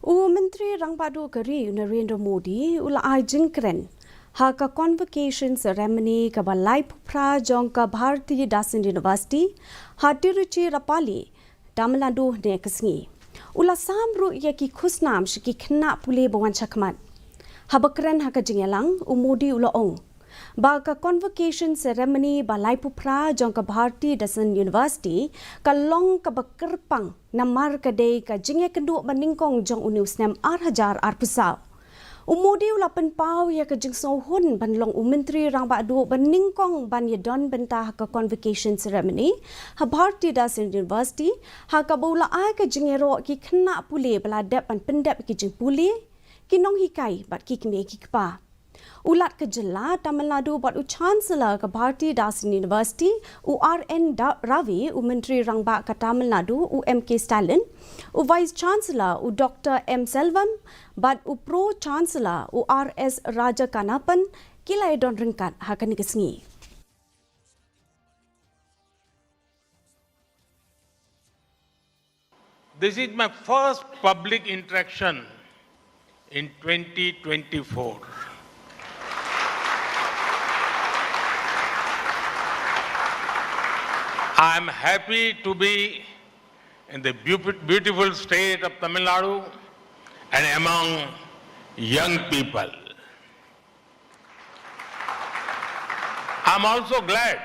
Menteri Rangbadu Kari Narendra Modi ula ajingkren haka convocation ceremony ka balai phupra jongka Bharatiya Dasan University Hatiruchi Rapali Tamil Nadu ne kasngi ula samru yaki khusnam shiki khna pule bawan chakmat habakren haka jingelang Modi ula ong Baka convocation ceremony balai phupra jongka Bharatiya Dasan University ka long ka bakerpang namar ka day ka jinge kedua meningkong jong unius nem 8,000 pusau. Modi ulapan pau ya ka jing sohun banlong Menteri Rangbadu meningkong ban yadon bentah ka convocation ceremony ha Bharatiya Dasan University ha ka bula ai ka jingero ki khna pule beladap ban pendap ki jing pule ki nong hikai bat ki kme ki kpa. Ulat ke jela Tamil Nadu buat Chancellor ke Bharatiya Dasan University URN Ravi Menteri Rangbak ke Tamil Nadu MK Stalin Vice Chancellor Dr M Selvam buat Pro Chancellor RS Raja Kanapan kilai don ringkat hakan kesngi. This is my first public interaction in 2024. I am happy to be in the beautiful state of Tamil Nadu and among young people. I am also glad